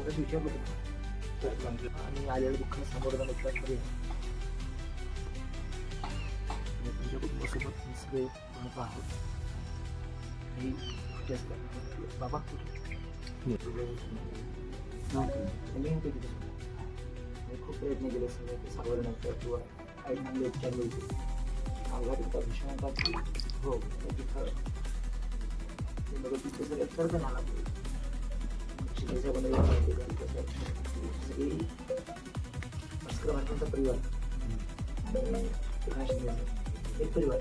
आणि आलेल्या दुःखाला सामोरं जाणं इतका खरे तुमच्या कुटुंबासोबत सगळे महत्व आहोत. काही गोष्टी असतात. बाबा खूप प्रयत्न केले सगळं ते सावरण्याचा किंवा काही चांगले उपचार मिळते. अपघात होता भीषण होता. हो तिथं मदतीचं सगळ्यात खर्च झाला शिकायच्या भास्करांचा परिवार एक परिवार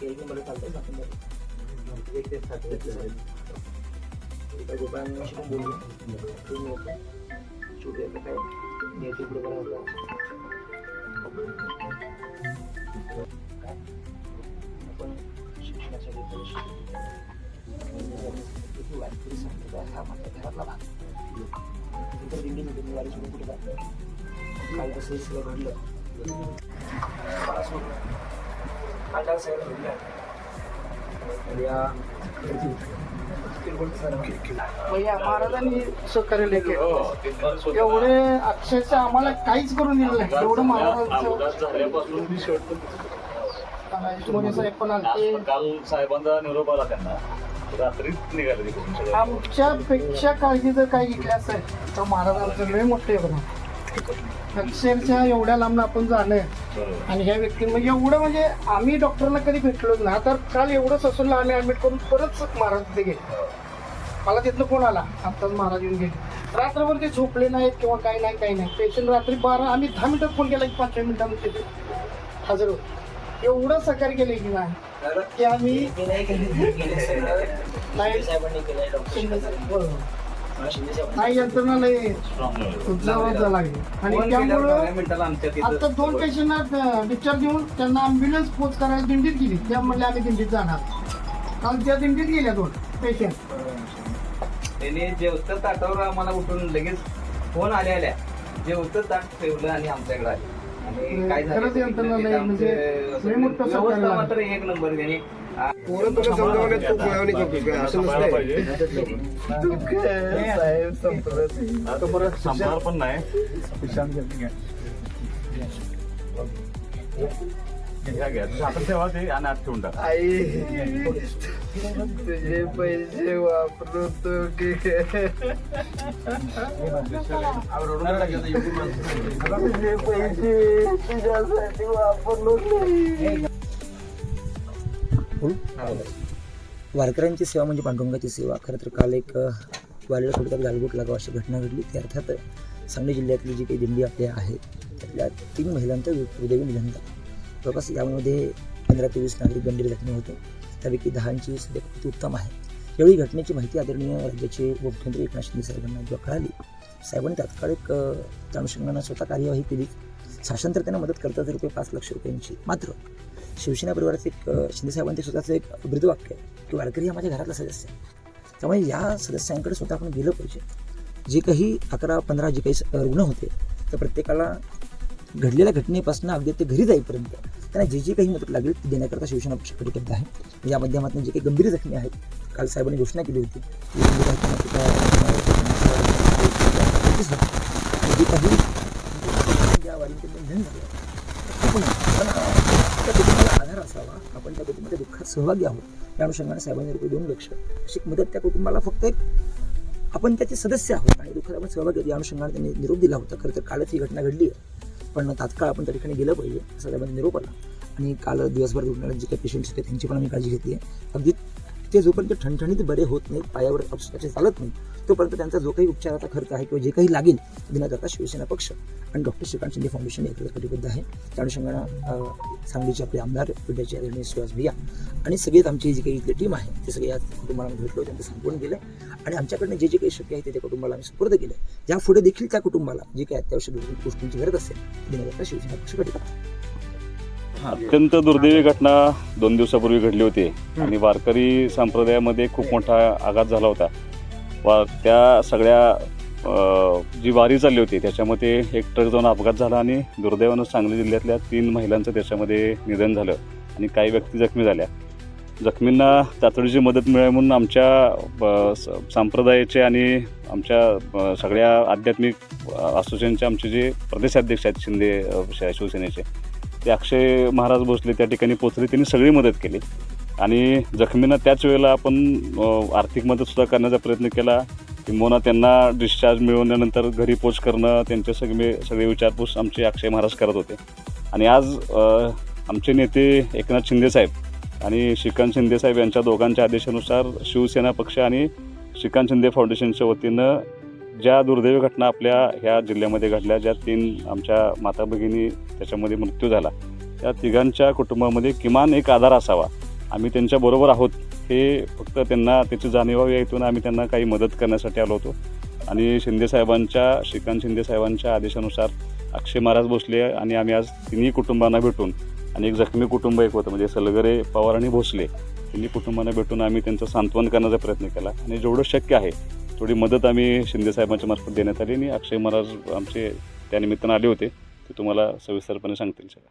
एक नंबर चालतं आपण एक तेच एका गोपाळांशी पण बोललो छोटे आता काय नेते पुढे बरा होता आपण शिक्षणासाठी वारकरी संप्रदाय हा माझ्या घरातला भाग इतर दिंडीमध्ये मी वारी सोडून कुठे जातो काल कसं सगळं घडलं मला सोडलं काल त्याला सगळं घडलं महाराजांनी सहकार्य केलं एवढे अक्षरशः आम्हाला काहीच करून दिलं नाही एवढं महाराजांचं काल साहेबांचा निरोप आला त्यांना रात्रीच निघाले. आमच्यापेक्षा काळजी जर काही घेतली असेल तर महाराजांचं लय मोठं योगदान. अक्षरशः एवढ्या लांब आपण जाणं आणि ह्या व्यक्तींमध्ये एवढं म्हणजे आम्ही डॉक्टरला कधी भेटलोच ना तर काल एवढं ससूनला आम्ही ॲडमिट करून परत महाराज तिथे गेले. मला तिथनं फोन आला आत्ताच महाराज येऊन गेले. रात्रभर ते झोपले नाहीत किंवा काही नाही पेशंट रात्री 12 आम्ही 10 मिनिटात फोन केला की 5 मिनिटांमध्ये तिथे हजर होतो. एवढं सहकार्य केलं की नाही की आम्ही नाही यंत्रणा लय जबाबदार लागली आणि त्यामुळं आता 2 पेशंटना डिस्चार्ज देऊन त्यांना ॲम्ब्युलन्स पोच करायला दिंडीत गेली. त्या म्हणले आम्ही दिंडीत जाणार. काल त्या दिंडीत गेल्या 2 पेशंट. त्यांनी जेवतं ताटावर आम्हाला उठून लगेच फोन आल्या जेवतं ताट ठेवलं आणि आमच्याकडे आले. काय खरंच यंत्रणा लय म्हणजे लय मोठं सहकार्य मात्र एक नंबर त्यांनी संभार पण नाही आपण तेव्हा ते आणि आत ठेवून टाक. तुझे पैसे वापरू तो की तुझे पैसे तुझ्यासाठी वापरलो नाही. वारकऱ्यांची सेवा म्हणजे पांडुरंगाची सेवा. खरं तर काल एक वारीला थोडक्यात गालबोट लागावं अशी घटना घडली. ती अर्थात सांगली जिल्ह्यातली जी काही दिंडी आपल्या आहेत त्यातल्या 3 महिलांचं दुर्दैवी निधन झालं. जवळपास यामध्ये 15 ते 20 नागरिक गंभीर जखमी होते. त्यापैकी 10ची स्थिती उत्तम आहे. यावेळी घटनेची माहिती आदरणीय राज्याचे उपमुख्यमंत्री एकनाथ शिंदे साहेबांना जेव्हा कळाली साहेबांनी तात्काळ एक त्या अनुषंगानं स्वतः कार्यवाही केली. शासन तर त्यांना मदत करतात रुपये 5 लाख रुपयांची. मात्र शिवसेना परिवाराचं एक शिंदे साहेबांचे स्वतःचं एक ब्रीदवाक्य आहे की वारकरी हा माझ्या घरातला सदस्य आहे. त्यामुळे या सदस्यांकडे स्वतः आपण गेलं पाहिजे. जे काही 11-15 जे काही रुग्ण होते तर प्रत्येकाला घडलेल्या घटनेपासून अगदी ते घरी जाईपर्यंत त्यांना जी काही मदत लागेल ती देण्याकरता शिवसेना पक्ष कटिबद्ध आहे. या माध्यमातून जे काही गंभीर जखमी आहेत काल साहेबांनी घोषणा केली होती ज्या वारींचे निधन झाले आपण त्या कुटुंबाला आधार असावा. आपण त्या कुटुंबाच्या दुःखात सहभागी आहोत. या अनुषंगाने साहेबांनी रुपये 2 लाख अशी मदत त्या कुटुंबाला फक्त एक आपण त्याचे सदस्य आहोत आणि दुःखात आपण सहभागी आहोत या अनुषंगाने त्यांनी निरोप दिला होता. खरं तर कालच ही घटना घडली आहे पण तात्काळ आपण त्या ठिकाणी गेलं पाहिजे असा साहेबांनी निरोप आला. आणि काल दिवसभर रुग्णालयात जे काही पेशंट्स होते त्यांची पण आम्ही काळजी घेतली आहे. अगदी ते जोपर्यंत ठणठणीत बरे होत नाहीत पायावर औषधाचे चालत नाही तोपर्यंत त्यांचा जो काही उपचाराचा खर्च आहे किंवा जे काही लागेल देण्याकरता शिवसेना पक्ष आणि डॉक्टर श्रीकांत शिंदे फाउंडेशन याकडे कटिबद्ध आहे. त्या अनुषंगानं सांगलीचे आपले आमदार विद्याचे आदरणीय सुहास भैया आणि सगळेच आमची जी काही इथली टीम आहे ते सगळे या कुटुंबाला भेटलो त्यांचं संपूर्ण केलं आणि आमच्याकडनं जे काही शक्य आहे ते त्या कुटुंबाला आम्ही सुपूर्द केलं. यापुढे देखील त्या कुटुंबाला जे काही अत्यावश्यक गोष्टींची गरज असेल देण्याकरता शिवसेना पक्ष कटिबद्ध आहे. अत्यंत दुर्दैवी घटना 2 दिवसापूर्वी घडली होती आणि वारकरी संप्रदायामध्ये खूप मोठा आघात झाला होता. त्या सगळ्या जी वारी चालली होती त्याच्यामध्ये एक ट्रक जाऊन अपघात झाला आणि दुर्दैवानं सांगली जिल्ह्यातल्या 3 महिलांचं त्याच्यामध्ये निधन झालं आणि काही व्यक्ती जखमी झाल्या. जखमींना तातडीची मदत मिळावी म्हणून आमच्या संप्रदायाचे आणि आमच्या सगळ्या आध्यात्मिक असोसिएशनचे आमचे जे प्रदेशाध्यक्ष आहेत शिंदे शिवसेनेचे ते अक्षय महाराज भोसले त्या ठिकाणी पोचले. त्यांनी सगळी मदत केली आणि जखमींना त्याच वेळेला आपण आर्थिक मदतसुद्धा करण्याचा प्रयत्न केला. किंबहुना त्यांना डिस्चार्ज मिळवल्यानंतर घरी पोच करणं त्यांचे सगळे विचारपूस आमचे अक्षय महाराज करत होते. आणि आज आमचे नेते एकनाथ शिंदेसाहेब आणि श्रीकांत शिंदेसाहेब यांच्या दोघांच्या आदेशानुसार शिवसेना पक्ष आणि श्रीकांत शिंदे फाउंडेशनच्या वतीनं ज्या दुर्दैवी घटना आपल्या ह्या जिल्ह्यामध्ये घडल्या, ज्या 3 आमच्या माता भगिनी त्याच्यामध्ये मृत्यू झाला, त्या तिघांच्या कुटुंबामध्ये किमान एक आधार असावा. आम्ही त्यांच्याबरोबर आहोत हे फक्त त्यांना त्याची जाणीव व्हावी यातून आम्ही त्यांना काही मदत करण्यासाठी आलो होतो. आणि श्रीकांत शिंदेसाहेबांच्या आदेशानुसार अक्षय महाराज भोसले आणि आम्ही आज तिन्ही कुटुंबांना भेटून आणि एक जखमी कुटुंब एक होतं म्हणजे सलगरे, पवार आणि भोसले तिन्ही कुटुंबांना भेटून आम्ही त्यांचं सांत्वन करण्याचा प्रयत्न केला. आणि जेवढं शक्य आहे थोडी मदत आम्ही शिंदेसाहेबांच्या मार्फत देण्यात आली. आणि अक्षय महाराज आमचे त्या निमित्तानं आले होते, ते तुम्हाला सविस्तरपणे सांगतील सगळं.